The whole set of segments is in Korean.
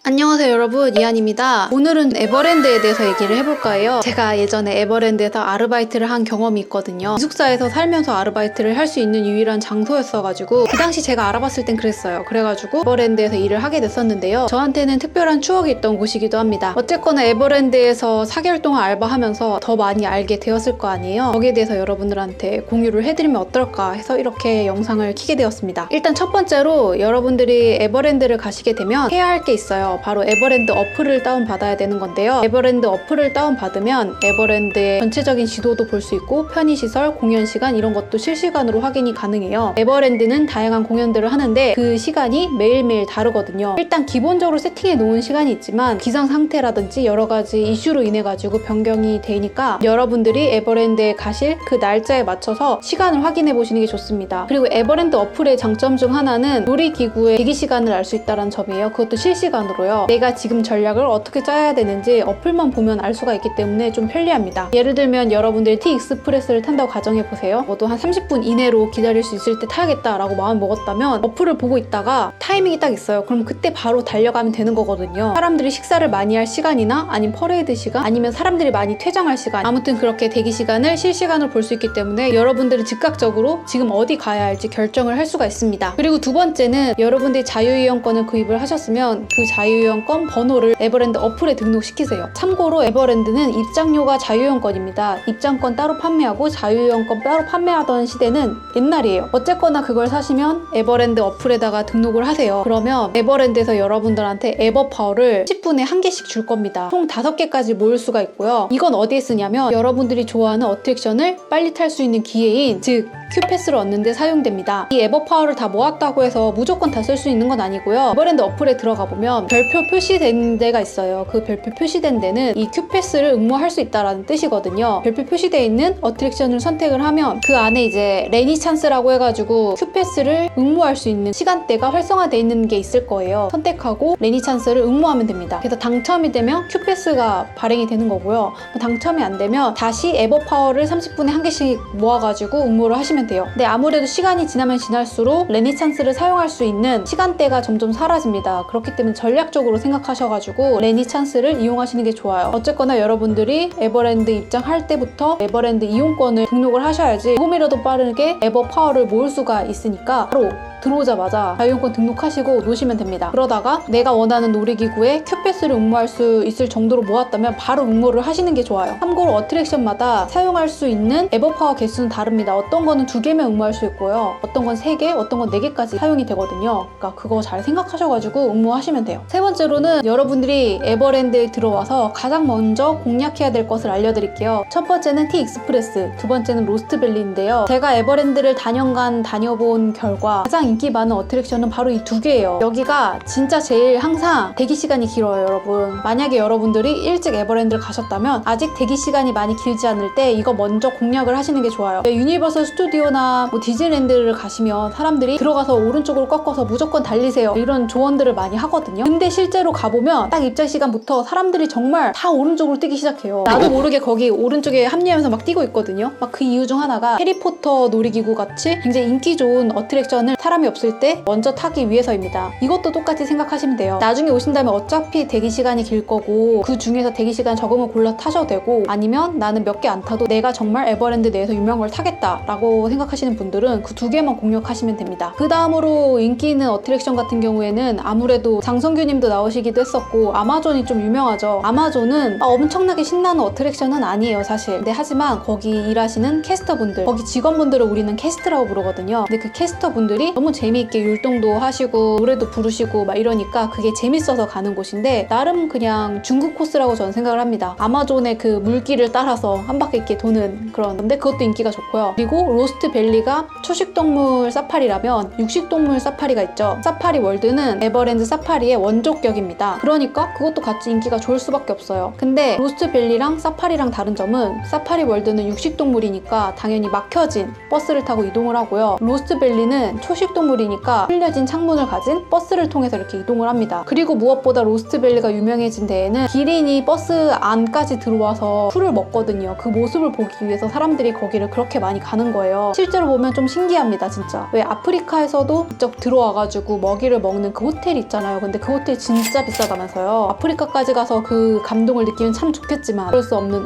안녕하세요 여러분, 이한입니다. 오늘은 에버랜드에 대해서 얘기를 해볼까 해요. 제가 예전에 에버랜드에서 아르바이트를 한 경험이 있거든요. 기숙사에서 살면서 아르바이트를 할 수 있는 유일한 장소였어가지고 그 당시 제가 알아봤을 땐 그랬어요. 그래가지고 에버랜드에서 일을 하게 됐었는데요. 저한테는 특별한 추억이 있던 곳이기도 합니다. 어쨌거나 에버랜드에서 4개월 동안 알바하면서 더 많이 알게 되었을 거 아니에요. 거기에 대해서 여러분들한테 공유를 해드리면 어떨까 해서 이렇게 영상을 켜게 되었습니다. 일단 첫 번째로 여러분들이 에버랜드를 가시게 되면 해야 할 게 있어요. 바로 에버랜드 어플을 다운받아야 되는 건데요. 에버랜드 어플을 다운받으면 에버랜드의 전체적인 지도도 볼 수 있고 편의시설, 공연시간 이런 것도 실시간으로 확인이 가능해요. 에버랜드는 다양한 공연들을 하는데 그 시간이 매일매일 다르거든요. 일단 기본적으로 세팅해 놓은 시간이 있지만 기상 상태라든지 여러 가지 이슈로 인해 가지고 변경이 되니까 여러분들이 에버랜드에 가실 그 날짜에 맞춰서 시간을 확인해 보시는 게 좋습니다. 그리고 에버랜드 어플의 장점 중 하나는 놀이기구의 대기 시간을 알 수 있다는 점이에요. 그것도 실시간으로요. 내가 지금 전략을 어떻게 짜야 되는지 어플만 보면 알 수가 있기 때문에 좀 편리합니다. 예를 들면 여러분들이 T-익스프레스를 탄다고 가정해보세요. 모두 한 30분 이내로 기다릴 수 있을 때 타야겠다라고 마음 먹었다면 어플을 보고 있다가 타이밍이 딱 있어요. 그럼 그때 바로 달려가면 되는 거거든요. 사람들이 식사를 많이 할 시간이나 아니면 퍼레이드 시간 아니면 사람들이 많이 퇴장할 시간, 아무튼 그렇게 대기 시간을 실시간으로 볼 수 있기 때문에 여러분들이 즉각적으로 지금 어디 가야 할지 결정을 할 수가 있습니다. 그리고 두 번째는 여러분들이 자유이용권을 구입을 하셨으면 그 자유이용권 번호를 에버랜드 어플에 등록시키세요. 참고로 에버랜드는 입장료가 자유이용권입니다. 입장권 따로 판매하고 자유이용권 따로 판매하던 시대는 옛날이에요. 어쨌거나 그걸 사시면 에버랜드 어플에다가 등록을 하세요. 그러면 에버랜드에서 여러분들한테 에버파워를 10분에 한 개씩 줄 겁니다. 총 5개까지 모을 수가 있고요. 이건 어디에 쓰냐면 여러분들이 좋아하는 어트랙션을 빨리 탈 수 있는 기회인 즉 큐패스를 얻는 데 사용됩니다. 이 에버파워를 다 모았다고 해서 무조건 다 쓸 수 있는 건 아니고요. 에버랜드 어플에 들어가 보면 별표 표시된 데가 있어요. 그 별표 표시된 데는 이 큐패스를 응모할 수 있다는 뜻이거든요. 별표 표시되어 있는 어트랙션을 선택을 하면 그 안에 이제 레니찬스라고 해가지고 큐패스를 응모할 수 있는 시간대가 활성화되어 있는 게 있을 거예요. 선택하고 레니찬스를 응모하면 됩니다. 그래서 당첨이 되면 큐패스가 발행이 되는 거고요. 당첨이 안 되면 다시 에버파워를 30분에 한 개씩 모아가지고 응모를 하시면 돼요. 근데 아무래도 시간이 지나면 지날수록 레니찬스를 사용할 수 있는 시간대가 점점 사라집니다. 그렇기 때문에 전략적으로 생각하셔가지고 레니찬스를 이용하시는 게 좋아요. 어쨌거나 여러분들이 에버랜드 입장할 때부터 에버랜드 이용권을 등록을 하셔야지 조금이라도 빠르게 에버파워를 모을 수가 있으니까 바로 들어오자마자 자유이용권 등록하시고 놓으시면 됩니다. 그러다가 내가 원하는 놀이기구에 큐패스를 응모할 수 있을 정도로 모았다면 바로 응모를 하시는 게 좋아요. 참고로 어트랙션마다 사용할 수 있는 에버파워 개수는 다릅니다. 어떤 거는 2개면 응모할 수 있고요. 어떤 건 3개, 어떤 건 4개까지 사용이 되거든요. 그러니까 그거 잘 생각하셔가지고 응모하시면 돼요. 세 번째로는 여러분들이 에버랜드에 들어와서 가장 먼저 공략해야 될 것을 알려드릴게요. 첫 번째는 T-익스프레스, 두 번째는 로스트밸리인데요. 제가 에버랜드를 다년간 다녀본 결과 가장 인기 많은 어트랙션은 바로 이 2개예요. 여기가 진짜 제일 항상 대기 시간이 길어요, 여러분. 만약에 여러분들이 일찍 에버랜드를 가셨다면 아직 대기 시간이 많이 길지 않을 때 이거 먼저 공략을 하시는 게 좋아요. 유니버설 스튜디오나 뭐 디즈니랜드를 가시면 사람들이 들어가서 오른쪽으로 꺾어서 무조건 달리세요 이런 조언들을 많이 하거든요. 근데 실제로 가보면 딱 입장 시간부터 사람들이 정말 다 오른쪽으로 뛰기 시작해요. 나도 모르게 거기 오른쪽에 합류하면서 막 뛰고 있거든요. 막 그 이유 중 하나가 해리포터 놀이기구 같이 굉장히 인기 좋은 어트랙션을 사람이 없을 때 먼저 타기 위해서입니다. 이것도 똑같이 생각하시면 돼요. 나중에 오신다면 어차피 대기 시간이 길 거고 그 중에서 대기 시간 적은 걸 골라 타셔도 되고 아니면 나는 몇 개 안 타도 내가 정말 에버랜드 내에서 유명한 걸 타겠다라고 생각하시는 분들은 그 2개만 공략하시면 됩니다. 그 다음으로 인기 있는 어트랙션 같은 경우에는 아무래도 장성규님도 나오시기도 했었고 아마존이 좀 유명하죠. 아마존은 엄청나게 신나는 어트랙션은 아니에요, 사실. 근데 하지만 거기 일하시는 캐스터분들, 거기 직원분들을 우리는 캐스트라고 부르거든요. 근데 그 캐스터분들이 너무 재미있게 율동도 하시고 노래도 부르시고 막 이러니까 그게 재밌어서 가는 곳인데 나름 그냥 중급 코스라고 저는 생각을 합니다. 아마존의 그 물길을 따라서 한 바퀴 이렇게 도는 그런 건데 그것도 인기가 좋고요. 그리고 로스트밸리가 초식동물 사파리라면 육식동물 사파리가 있죠. 사파리 월드는 에버랜드 사파리의 원조격입니다. 그러니까 그것도 같이 인기가 좋을 수밖에 없어요. 근데 로스트밸리랑 사파리랑 다른 점은 사파리 월드는 육식동물이니까 당연히 막혀진 버스를 타고 이동을 하고요. 로스트밸리는 초식동물 야생동물이니까 뚫려진 창문을 가진 버스를 통해서 이렇게 이동을 합니다. 그리고 무엇보다 로스트밸리가 유명해진 데에는 기린이 버스 안까지 들어와서 풀을 먹거든요. 그 모습을 보기 위해서 사람들이 거기를 그렇게 많이 가는 거예요. 실제로 보면 좀 신기합니다, 진짜. 왜 아프리카에서도 직접 들어와가지고 먹이를 먹는 그 호텔 있잖아요. 근데 그 호텔 진짜 비싸다면서요. 아프리카까지 가서 그 감동을 느끼면 참 좋겠지만 그럴 수 없는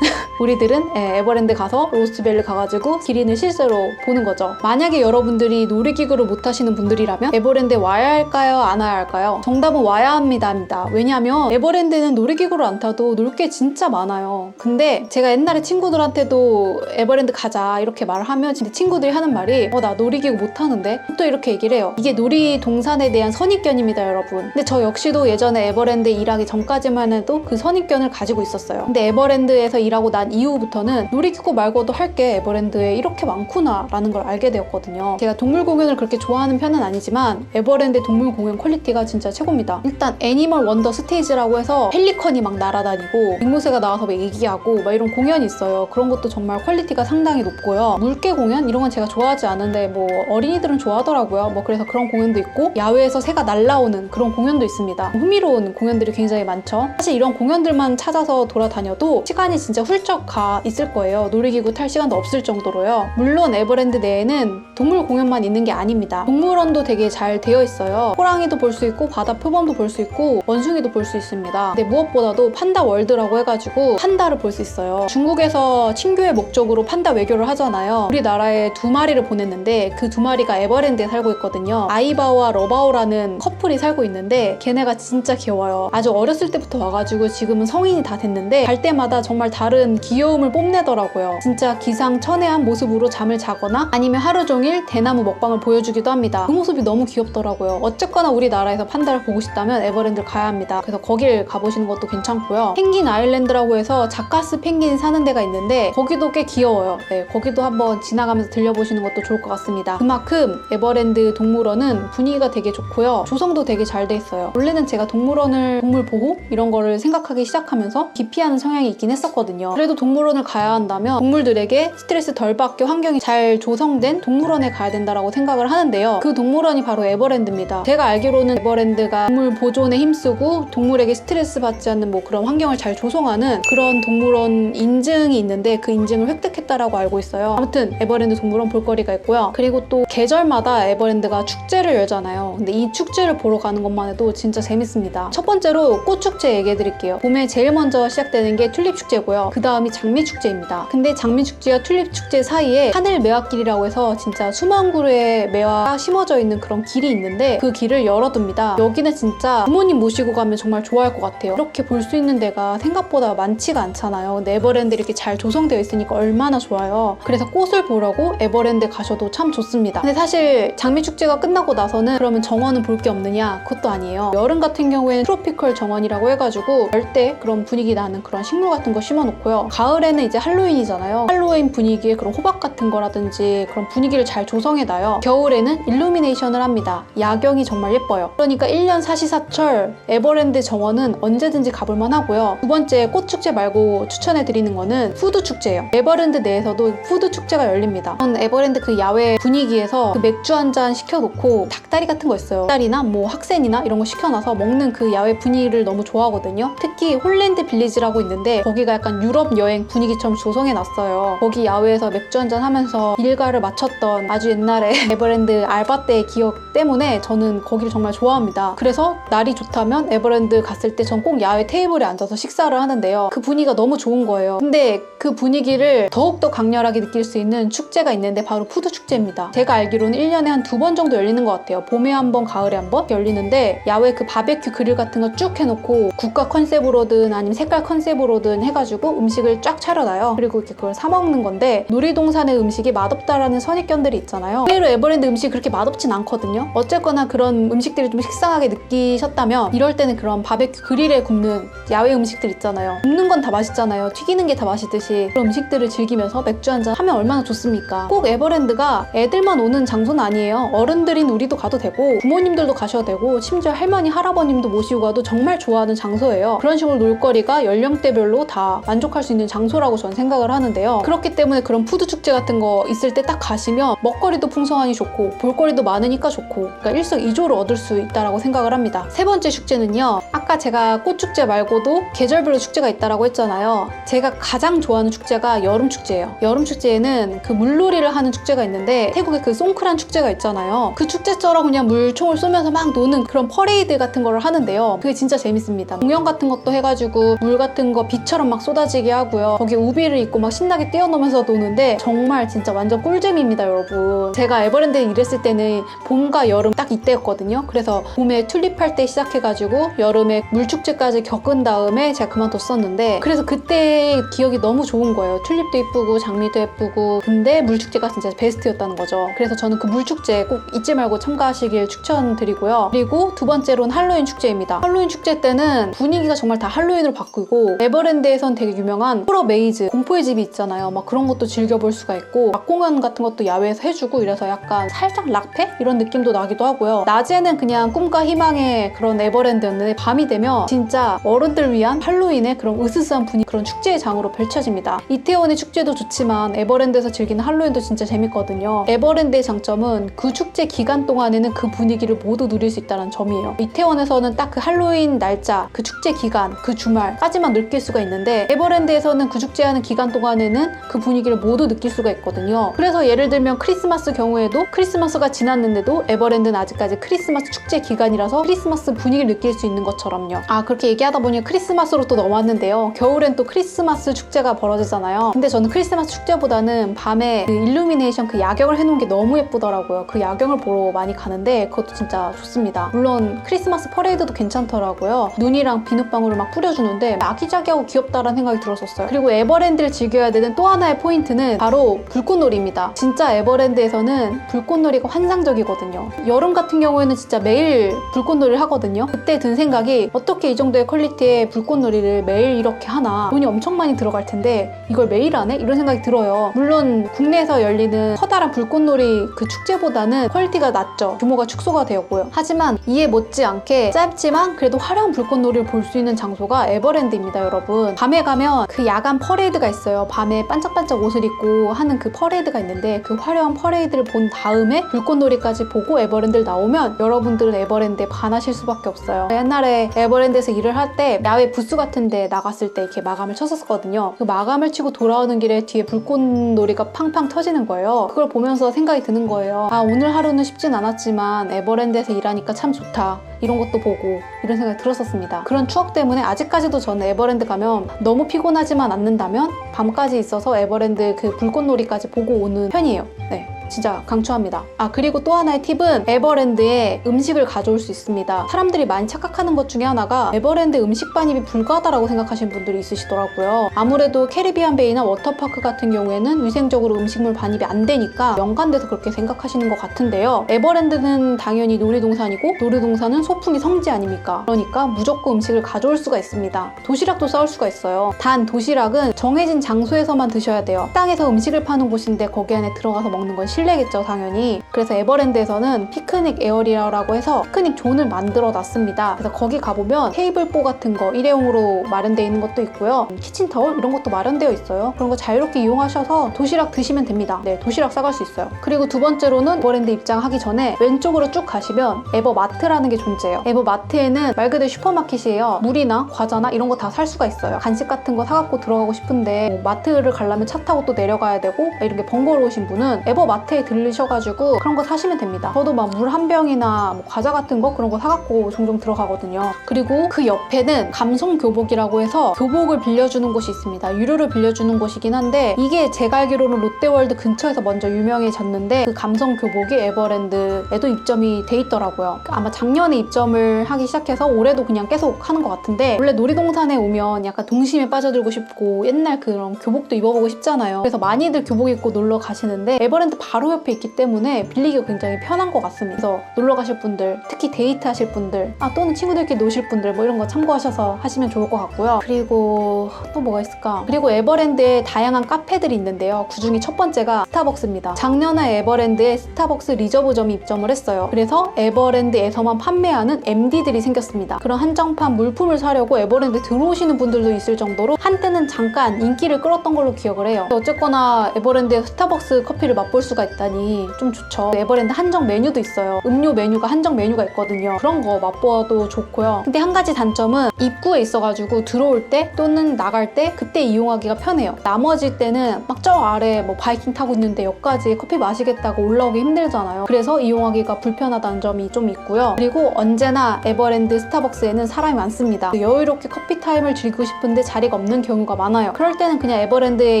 우리들은 에버랜드 가서 로스트밸리 가가지고 기린을 실제로 보는 거죠. 만약에 여러분들이 놀이기구를 못 타시는 분들이라면 에버랜드에 와야 할까요? 안 와야 할까요? 정답은 와야 합니다. 왜냐하면 에버랜드는 놀이기구를 안 타도 놀 게 진짜 많아요. 근데 제가 옛날에 친구들한테도 에버랜드 가자 이렇게 말을 하면 진짜 친구들이 하는 말이 나 놀이기구 못 타는데? 또 이렇게 얘기를 해요. 이게 놀이동산에 대한 선입견입니다, 여러분. 근데 저 역시도 예전에 에버랜드에 일하기 전까지만 해도 그 선입견을 가지고 있었어요. 근데 에버랜드에서 일하고 난 이후부터는 놀이기구 말고도 할 게 에버랜드에 이렇게 많구나 라는 걸 알게 되었거든요. 제가 동물 공연을 그렇게 좋아하는 편은 아니지만 에버랜드 동물 공연 퀄리티가 진짜 최고입니다. 일단 애니멀 원더 스테이지라고 해서 펠리컨이 막 날아다니고 앵무새가 나와서 막 얘기하고 막 이런 공연이 있어요. 그런 것도 정말 퀄리티가 상당히 높고요. 물개 공연? 이런 건 제가 좋아하지 않은데 뭐 어린이들은 좋아하더라고요. 뭐 그래서 그런 공연도 있고 야외에서 새가 날아오는 그런 공연도 있습니다. 흥미로운 공연들이 굉장히 많죠. 사실 이런 공연들만 찾아서 돌아다녀도 시간이 진짜 훌쩍 가 있을 거예요. 놀이기구 탈 시간도 없을 정도로요. 물론 에버랜드 내에는 동물 공연만 있는 게 아닙니다. 동물원도 되게 잘 되어 있어요. 호랑이도 볼 수 있고 바다 표범도 볼 수 있고 원숭이도 볼 수 있습니다. 근데 무엇보다도 판다 월드라고 해가지고 판다를 볼 수 있어요. 중국에서 친교의 목적으로 판다 외교를 하잖아요. 우리나라에 2마리를 보냈는데 그 2마리가 에버랜드에 살고 있거든요. 아이바오와 러바오라는 커플이 살고 있는데 걔네가 진짜 귀여워요. 아주 어렸을 때부터 와가지고 지금은 성인이 다 됐는데 갈 때마다 정말 다른 귀여움을 뽐내더라고요. 진짜 기상천외한 모습으로 잠을 자거나 아니면 하루 종일 대나무 먹방을 보여주기도 합니다. 그 모습이 너무 귀엽더라고요. 어쨌거나 우리나라에서 판다를 보고 싶다면 에버랜드를 가야 합니다. 그래서 거길 가보시는 것도 괜찮고요. 펭귄 아일랜드라고 해서 자카스 펭귄이 사는 데가 있는데 거기도 꽤 귀여워요. 네, 거기도 한번 지나가면서 들려보시는 것도 좋을 것 같습니다. 그만큼 에버랜드 동물원은 분위기가 되게 좋고요. 조성도 되게 잘 돼 있어요. 원래는 제가 동물원을 동물 보호 이런 거를 생각하기 시작하면서 기피하는 성향이 있긴 했었거든요. 그래도 동물원을 가야 한다면 동물들에게 스트레스 덜 받게 환경이 잘 조성된 동물원에 가야 된다고 생각을 하는데요. 그 동물원이 바로 에버랜드입니다. 제가 알기로는 에버랜드가 동물 보존에 힘쓰고 동물에게 스트레스 받지 않는 뭐 그런 환경을 잘 조성하는 그런 동물원 인증이 있는데 그 인증을 획득했다라고 알고 있어요. 아무튼 에버랜드 동물원 볼거리가 있고요. 그리고 또 계절마다 에버랜드가 축제를 열잖아요. 근데 이 축제를 보러 가는 것만 해도 진짜 재밌습니다. 첫 번째로 꽃축제 얘기해드릴게요. 봄에 제일 먼저 시작되는 게 튤립축제고요. 그 다음이 장미축제입니다. 근데 장미축제와 튤립축제 사이에 하늘 매화길이라고 해서 진짜 수만 그루의 매화가 심어져 있는 그런 길이 있는데 그 길을 열어둡니다. 여기는 진짜 부모님 모시고 가면 정말 좋아할 것 같아요. 이렇게 볼 수 있는 데가 생각보다 많지가 않잖아요. 근데 에버랜드 이렇게 잘 조성되어 있으니까 얼마나 좋아요. 그래서 꽃을 보려고 에버랜드 가셔도 참 좋습니다. 근데 사실 장미축제가 끝나고 나서는 그러면 정원은 볼 게 없느냐? 그것도 아니에요. 여름 같은 경우에는 트로피컬 정원이라고 해가지고 열대 그런 분위기 나는 그런 식물 같은 거 심어놓고요. 가을에는 이제 할로윈이잖아요. 할로윈 분위기에 그런 호박 같은 거라든지 그런 분위기를 잘 조성해놔요. 겨울에는 일루미네이션을 합니다. 야경이 정말 예뻐요. 그러니까 1년 사시사철 에버랜드 정원은 언제든지 가볼만 하고요. 두 번째 꽃축제 말고 추천해드리는 거는 푸드축제예요. 에버랜드 내에서도 푸드축제가 열립니다. 저는 에버랜드 그 야외 분위기에서 그 맥주 한 잔 시켜놓고 닭다리 같은 거 있어요. 닭다리나 뭐 학센이나 이런 거 시켜놔서 먹는 그 야외 분위기를 너무 좋아하거든요. 특히 홀랜드 빌리지라고 있는데 거기가 약간 유럽 여행 분위기처럼 조성해놨어요. 거기 야외에서 맥주 한잔 하면서 일과를 마쳤던 아주 옛날에 에버랜드 알바 때의 기억 때문에 저는 거기를 정말 좋아합니다. 그래서 날이 좋다면 에버랜드 갔을 때 전 꼭 야외 테이블에 앉아서 식사를 하는데요. 그 분위기가 너무 좋은 거예요. 근데 그 분위기를 더욱더 강렬하게 느낄 수 있는 축제가 있는데 바로 푸드축제입니다. 제가 알기로는 1년에 한 2번 정도 열리는 것 같아요. 봄에 한 번, 가을에 한 번 열리는데 야외 그 바베큐 그릴 같은 거 쭉 해놓고 국가 컨셉으로든 아니면 색깔 컨셉으로든 해가지고 음식을 쫙 차려놔요. 그리고 이렇게 그걸 사 먹는 건데 놀이동산의 음식이 맛없다라는 선입견들이 있잖아요. 의외로 에버랜드 음식이 그렇게 맛없진 않거든요. 어쨌거나 그런 음식들이 좀 식상하게 느끼셨다면 이럴 때는 그런 바베큐 그릴에 굽는 야외 음식들 있잖아요. 굽는 건 다 맛있잖아요. 튀기는 게 다 맛있듯이 그런 음식들을 즐기면서 맥주 한잔 하면 얼마나 좋습니까? 꼭 에버랜드가 애들만 오는 장소는 아니에요. 어른들인 우리도 가도 되고 부모님들도 가셔도 되고 심지어 할머니, 할아버님도 모시고 가도 정말 좋아하는 장소예요. 그런 식으로 놀거리가 연령대별로 다 만족할 수 있는 장소라고 저는 생각을 하는데요. 그렇기 때문에 그런 푸드축제 같은 거 있을 때 딱 가시면 먹거리도 풍성하니 좋고 볼거리도 많으니까 좋고, 그러니까 일석이조를 얻을 수 있다라고 생각을 합니다. 세 번째 축제는요, 아까 제가 꽃축제 말고도 계절별로 축제가 있다라고 했잖아요. 제가 가장 좋아하는 축제가 여름 축제예요. 여름 축제에는 그 물놀이를 하는 축제가 있는데, 태국에 그 송크란 축제가 있잖아요. 그 축제처럼 그냥 물총을 쏘면서 막 노는 그런 퍼레이드 같은 거를 하는데요. 그게 진짜 재밌습니다. 공연 같은 것도 해가지고 물 같은 거 비처럼 막 쏟아지게 하고요. 거기에 우비를 입고 막 신나게 뛰어놀면서 노는데 정말 진짜 완전 꿀잼입니다, 여러분. 제가 에버랜드에 일했을 때는 봄과 여름 딱 이때였거든요. 그래서 봄에 튤립할 때 시작해가지고 여름에 물축제까지 겪은 다음에 제가 그만뒀었는데, 그래서 그때 기억이 너무 좋은 거예요. 튤립도 예쁘고 장미도 예쁘고. 근데 물축제가 진짜 베스트였다는 거죠. 그래서 저는 그 물축제 꼭 잊지 말고 참가하시길 추천드리고요. 그리고 두 번째로는 할로윈 축제입니다. 할로윈 축제 때는 분위기가 정말 다 할로윈으로 바뀌고, 에버랜드에선 되게 유명한 호러 메이즈, 공포의 집이 있잖아요. 막 그런 것도 즐겨볼 수가 있고, 락 공연 같은 것도 야외에서 해주고 이래서 약간 살짝 락페? 이런 느낌도 나기도 하고요. 낮에는 그냥 꿈과 희망의 그런 에버랜드였는데, 밤이 되면 진짜 어른들 위한 할로윈의 그런 으스스한 분위기, 그런 축제의 장으로 펼쳐집니다. 이태원의 축제도 좋지만 에버랜드에서 즐기는 할로윈도 진짜 재밌거든요. 에버랜드의 장점은 그 축제 기간 동안에는 그 분위기를 모두 누릴 수 있다는 점이에요. 이태원에서는 딱 그 할로윈 날짜, 그 축제 기간, 그 주말까지만 느낄 수가 있는데, 에버랜드에서는 그 축제하는 기간 동안에는 그 분위기를 모두 느낄 수가 있거든요. 그래서 예를 들면 크리스마스 경우에도 크리스마스가 지났는데도 에버랜드는 아직까지 크리스마스 축제 기간이라서 크리스마스 분위기를 느낄 수 있는 것처럼요. 그렇게 얘기하다 보니 크리스마스로 또 넘어왔는데요. 겨울엔 또 크리스마스 축제가 벌어지잖아요. 근데 저는 크리스마스 축제보다는 밤에 그 일루미네이션, 그 야경을 해놓은 게 너무 예쁘더라고요. 그 야경을 보러 많이 가는데 그것도 진짜 좋습니다. 물론 크리스마스 퍼레이드도 괜찮더라고요. 눈이랑 비눗방울을 막 뿌려주는데 아기자기하고 귀엽다라는 생각이 들었었어요. 그리고 에버랜드를 즐겨야 되는 또 하나의 포인트는 바로 불꽃놀이입니다. 진짜 에버랜드에서는 불꽃놀이가 환상적이거든요. 여름 같은 경우에는 진짜 매일 불꽃놀이를 하거든요. 그때 든 생각이, 어떻게 이 정도의 퀄리티의 불꽃놀이를 매일 이렇게 하나, 돈이 엄청 많이 들어갈 텐데 이걸 매일 하네? 이런 생각이 들어요. 물론 국내에서 열리는 커다란 불꽃놀이 그 축제보다는 퀄리티가 낮죠. 규모가 축소가 되었고요. 하지만 이에 못지않게 짧지만 그래도 화려한 불꽃놀이를 볼 수 있는 장소가 에버랜드입니다, 여러분. 밤에 가면 그 야간 퍼레이드가 있어요. 밤에 반짝반짝 옷을 입고 하는 그 퍼레이드가 있는데, 그 화려한 퍼레이드를 본 다음에 불꽃놀이까지 보고 에버랜드를 나오면 여러분들은 에버랜드에 반하실 수밖에 없어요. 옛날에 에버랜드에서 일을 할 때 야외 부스 같은 데 나갔을 때 이렇게 마감을 쳤었거든요. 그 마감을 치고 돌아오는 길에 뒤에 불꽃놀이가 팡팡 터지는 거예요. 그걸 보면서 생각이 드는 거예요. 오늘 하루는 쉽진 않았지만 에버랜드에서 일하니까 참 좋다. 이런 것도 보고 이런 생각이 들었었습니다. 그런 추억 때문에 아직까지도 저는 에버랜드 가면 너무 피곤하지만 않는다면 밤까지 있어서 에버랜드 그 불꽃놀이까지 보고 오는 편이에요. 네. 진짜 강추합니다. 그리고 또 하나의 팁은 에버랜드에 음식을 가져올 수 있습니다. 사람들이 많이 착각하는 것 중에 하나가 에버랜드 음식 반입이 불가하다라고 생각하시는 분들이 있으시더라고요. 아무래도 캐리비안 베이나 워터파크 같은 경우에는 위생적으로 음식물 반입이 안 되니까 연관돼서 그렇게 생각하시는 것 같은데요. 에버랜드는 당연히 놀이동산이고, 놀이동산은 소풍이 성지 아닙니까? 그러니까 무조건 음식을 가져올 수가 있습니다. 도시락도 싸올 수가 있어요. 단 도시락은 정해진 장소에서만 드셔야 돼요. 땅에서 음식을 파는 곳인데 거기 안에 들어가서 먹는 건 실내겠죠, 당연히. 그래서 에버랜드에서는 피크닉 에어리어라고 해서 피크닉 존을 만들어 놨습니다. 그래서 거기 가보면 테이블보 같은 거 일회용으로 마련되어 있는 것도 있고요. 키친타월 이런 것도 마련되어 있어요. 그런 거 자유롭게 이용하셔서 도시락 드시면 됩니다. 네, 도시락 싸갈 수 있어요. 그리고 두 번째로는 에버랜드 입장하기 전에 왼쪽으로 쭉 가시면 에버마트라는 게 존재해요. 에버마트에는 말 그대로 슈퍼마켓이에요. 물이나 과자나 이런 거 다 살 수가 있어요. 간식 같은 거 사갖고 들어가고 싶은데 마트를 가려면 차 타고 또 내려가야 되고 이런 게 번거로우신 분은 에버마트에 들르셔가지고 그런 거 사시면 됩니다. 저도 막 물 한 병이나 과자 같은 거 그런 거 사갖고 종종 들어가거든요. 그리고 그 옆에는 감성교복이라고 해서 교복을 빌려주는 곳이 있습니다. 유료로 빌려주는 곳이긴 한데, 이게 제가 알기로는 롯데월드 근처에서 먼저 유명해졌는데, 그 감성교복이 에버랜드에도 입점이 돼 있더라고요. 아마 작년에 입점을 하기 시작해서 올해도 그냥 계속 하는 것 같은데, 원래 놀이동산에 오면 약간 동심에 빠져들고 싶고 옛날 그런 교복도 입어보고 싶잖아요. 그래서 많이들 교복 입고 놀러 가시는데 에버랜드 바로 옆에 있기 때문에 빌리기 굉장히 편한 것 같습니다. 그래서 놀러 가실 분들, 특히 데이트 하실 분들, 또는 친구들끼리 노실 분들 뭐 이런 거 참고하셔서 하시면 좋을 것 같고요. 그리고 또 뭐가 있을까? 그리고 에버랜드에 다양한 카페들이 있는데요. 그중에 첫 번째가 스타벅스입니다. 작년에 에버랜드에 스타벅스 리저브점이 입점을 했어요. 그래서 에버랜드에서만 판매하는 MD들이 생겼습니다. 그런 한정판 물품을 사려고 에버랜드 들어오시는 분들도 있을 정도로 한때는 잠깐 인기를 끌었던 걸로 기억을 해요. 어쨌거나 에버랜드에 스타벅스 커피를 맛볼 수가 있다니 좀 좋죠. 에버랜드 한정 메뉴도 있어요. 음료 메뉴가 한정 메뉴가 있거든요. 그런 거 맛보아도 좋고요. 근데 한 가지 단점은 입구에 있어가지고 들어올 때 또는 나갈 때 그때 이용하기가 편해요. 나머지 때는 막 저 아래 뭐 바이킹 타고 있는데 여기까지 커피 마시겠다고 올라오기 힘들잖아요. 그래서 이용하기가 불편하다는 점이 좀 있고요. 그리고 언제나 에버랜드 스타벅스에는 사람이 많습니다. 여유롭게 커피 타임을 즐기고 싶은데 자리가 없는 경우가 많아요. 그럴 때는 그냥 에버랜드에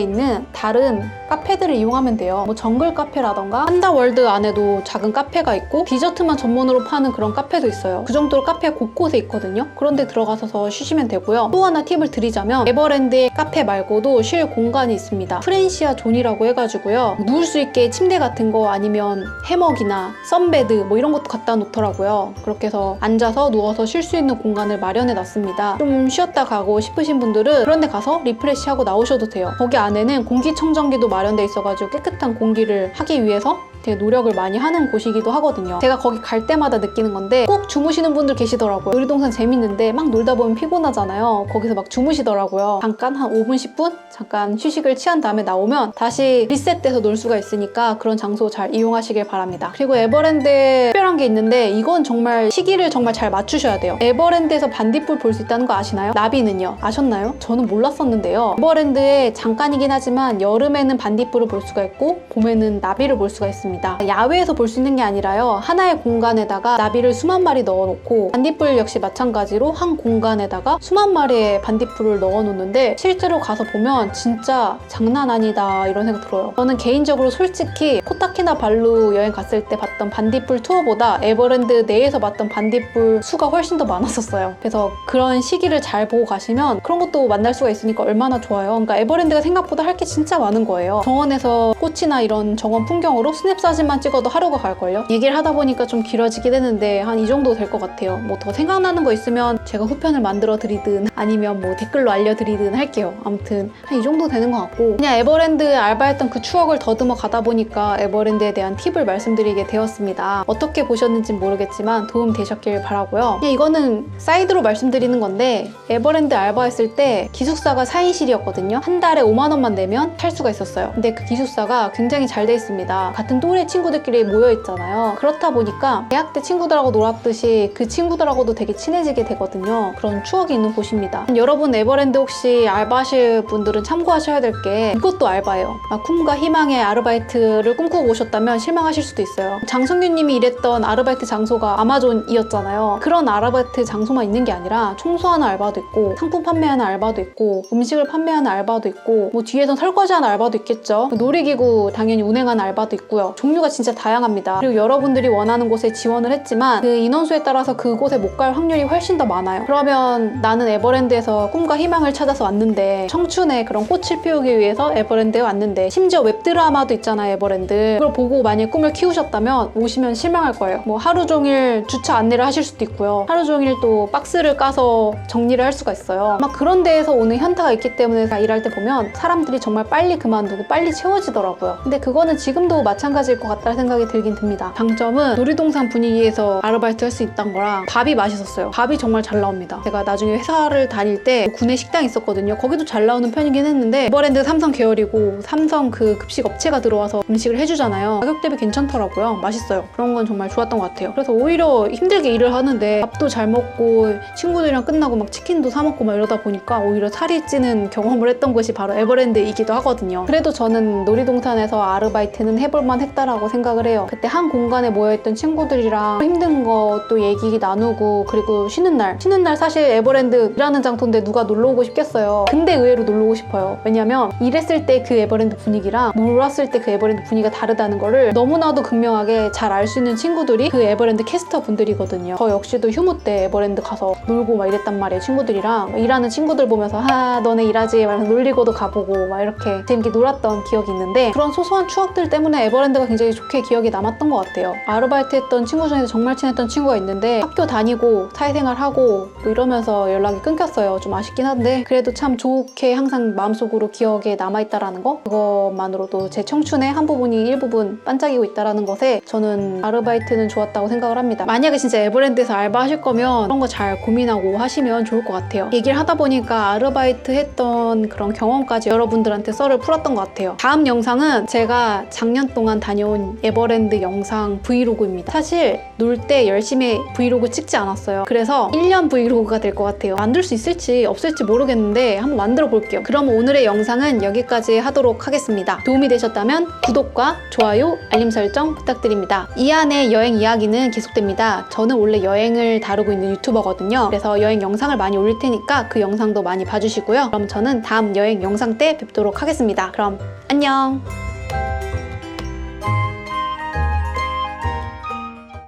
있는 다른 카페들을 이용하면 돼요. 뭐 정글 카페라던가 판다월드 안에도 작은 카페가 있고 디저트만 전문으로 파는 그런 카페도 있어요. 그 정도로 카페 곳곳에 있거든요. 그런데 들어가서 쉬시면 되고요. 또 하나 팁을 드리자면 에버랜드의 카페 말고도 쉴 공간이 있습니다. 프렌시아 존이라고 해가지고요. 누울 수 있게 침대 같은 거 아니면 해먹이나 썬베드 뭐 이런 것도 갖다 놓더라고요. 그렇게 해서 앉아서 누워서 쉴 수 있는 공간을 마련해 놨습니다. 좀 쉬었다 가고 싶으신 분들은 그런 데 가서 리프레시하고 나오셔도 돼요. 거기 안에는 공기청정기도 마련돼 있어가지고 깨끗한 공기를 하기 위해서 되게 노력을 많이 하는 곳이기도 하거든요. 제가 거기 갈 때마다 느끼는 건데 꼭 주무시는 분들 계시더라고요. 놀이동산 재밌는데 막 놀다 보면 피곤하잖아요. 거기서 막 주무시더라고요. 잠깐 한 5분, 10분? 잠깐 휴식을 취한 다음에 나오면 다시 리셋돼서 놀 수가 있으니까 그런 장소 잘 이용하시길 바랍니다. 그리고 에버랜드에 특별한 게 있는데 이건 정말 시기를 정말 잘 맞추셔야 돼요. 에버랜드에서 반딧불 볼 수 있다는 거 아시나요? 나비는요? 아셨나요? 저는 몰랐었는데요. 에버랜드에 잠깐이긴 하지만 여름에는 반딧불을 볼 수가 있고 봄에는 나비를 볼 수가 있습니다. 야외에서 볼 수 있는 게 아니라요. 하나의 공간에다가 나비를 수만 마리 넣어놓고 반딧불 역시 마찬가지로 한 공간에다가 수만 마리의 반딧불을 넣어놓는데 실제로 가서 보면 진짜 장난 아니다 이런 생각 들어요. 저는 개인적으로 솔직히 코타키나발루 여행 갔을 때 봤던 반딧불 투어보다 에버랜드 내에서 봤던 반딧불 수가 훨씬 더 많았었어요. 그래서 그런 시기를 잘 보고 가시면 그런 것도 만날 수가 있으니까 얼마나 좋아요. 그러니까 에버랜드가 생각보다 할 게 진짜 많은 거예요. 정원에서 꽃이나 이런 정원 풍경으로 스냅 사진만 찍어도 하루가 갈걸요? 얘기를 하다 보니까 좀 길어지긴 했는데 한 이 정도 될 것 같아요. 뭐 더 생각나는 거 있으면 제가 후편을 만들어 드리든 아니면 뭐 댓글로 알려드리든 할게요. 아무튼 한 이 정도 되는 것 같고 그냥 에버랜드 알바했던 그 추억을 더듬어 가다 보니까 에버랜드에 대한 팁을 말씀드리게 되었습니다. 어떻게 보셨는지는 모르겠지만 도움 되셨길 바라고요. 그냥 이거는 사이드로 말씀드리는 건데 에버랜드 알바했을 때 기숙사가 4인실이었거든요. 한 달에 5만 원만 내면 살 수가 있었어요. 근데 그 기숙사가 굉장히 잘 돼 있습니다. 같은 또래 친구들끼리 모여있잖아요. 그렇다 보니까 대학 때 친구들하고 놀았듯이 그 친구들하고도 되게 친해지게 되거든요. 그런 추억이 있는 곳입니다. 여러분 에버랜드 혹시 알바하실 분들은 참고하셔야 될 게 이것도 알바예요. 꿈과 희망의 아르바이트를 꿈꾸고 오셨다면 실망하실 수도 있어요. 장성균 님이 일했던 아르바이트 장소가 아마존이었잖아요. 그런 아르바이트 장소만 있는 게 아니라 청소하는 알바도 있고 상품 판매하는 알바도 있고 음식을 판매하는 알바도 있고 뭐 뒤에선 설거지하는 알바도 있겠죠. 놀이기구 당연히 운행하는 알바도 있고요. 종류가 진짜 다양합니다. 그리고 여러분들이 원하는 곳에 지원을 했지만 그 인원수에 따라서 그곳에 못 갈 확률이 훨씬 더 많아요. 그러면 나는 에버랜드에서 꿈과 희망을 찾아서 왔는데 청춘의 그런 꽃을 피우기 위해서 에버랜드에 왔는데 심지어 웹드라마도 있잖아요. 에버랜드. 그걸 보고 만약 꿈을 키우셨다면 오시면 실망할 거예요. 뭐 하루 종일 주차 안내를 하실 수도 있고요. 하루 종일 또 박스를 까서 정리를 할 수가 있어요. 막 그런 데에서 오는 현타가 있기 때문에 일할 때 보면 사람들이 정말 빨리 그만두고 빨리 채워지더라고요. 근데 그거는 지금도 마찬가지일 것 같다는 생각이 들긴 듭니다. 장점은 놀이동산 분위기에서 아르바이트 할 수 있다는 거랑 밥이 맛있었어요. 밥이 정말 잘 나옵니다. 제가 나중에 회사를 다닐 때 구내 식당이 있었거든요. 거기도 잘 나오는 편이긴 했는데 에버랜드 삼성 계열이고 삼성 그 급식 업체가 들어와서 음식을 해주잖아요. 가격 대비 괜찮더라고요. 맛있어요. 그런 건 정말 좋았던 것 같아요. 그래서 오히려 힘들게 일을 하는데 밥도 잘 먹고 친구들이랑 끝나고 막 치킨도 사 먹고 막 이러다 보니까 오히려 살이 찌는 경험을 했던 곳이 바로 에버랜드이기도 하거든요. 그래도 저는 놀이동산에서 아르바이트는 해볼만 했다라고 생각을 해요. 그때 한 공간에 모여있던 친구들이랑 힘든 것도 얘기 나누고 그리고 쉬는 날 사실 에버랜드 일하는 장소인데 누가 놀러 오고 싶겠어요. 근데 의외로 놀러 오고 싶어요. 왜냐면 일했을 때 그 에버랜드 분위기랑 놀았을 때 그 에버랜드 분위기가 다르다는 거를 너무나도 극명하게 잘 알 수 있는 친구들이 그 에버랜드 캐스터 분들이거든요. 저 역시도 휴무 때 에버랜드 가서 놀고 막 이랬단 말이에요. 친구들이랑 일하는 친구들 보면서 너네 일하지? 막 놀리고도 가보고 막 이렇게 재밌게 놀았던 기억이 있는데 그런 소소한 추억들 때문에 에버랜드가 아르바이트가 굉장히 좋게 기억에 남았던 것 같아요. 아르바이트 했던 친구 중에서 정말 친했던 친구가 있는데 학교 다니고 사회생활하고 또 이러면서 연락이 끊겼어요. 좀 아쉽긴 한데 그래도 참 좋게 항상 마음속으로 기억에 남아있다라는 거, 그것만으로도 제 청춘의 한 부분이 일부분 반짝이고 있다라는 것에 저는 아르바이트는 좋았다고 생각을 합니다. 만약에 진짜 에버랜드에서 알바하실 거면 그런 거 잘 고민하고 하시면 좋을 것 같아요. 얘기를 하다 보니까 아르바이트 했던 그런 경험까지 여러분들한테 썰을 풀었던 것 같아요. 다음 영상은 제가 작년 동안 다녀온 에버랜드 영상 브이로그입니다. 사실 놀 때 열심히 브이로그 찍지 않았어요. 그래서 1년 브이로그가 될 것 같아요. 만들 수 있을지 없을지 모르겠는데 한번 만들어 볼게요. 그럼 오늘의 영상은 여기까지 하도록 하겠습니다. 도움이 되셨다면 구독과 좋아요, 알림 설정 부탁드립니다. 이안의 여행 이야기는 계속됩니다. 저는 원래 여행을 다루고 있는 유튜버거든요. 그래서 여행 영상을 많이 올릴 테니까 그 영상도 많이 봐주시고요. 그럼 저는 다음 여행 영상 때 뵙도록 하겠습니다. 그럼 안녕!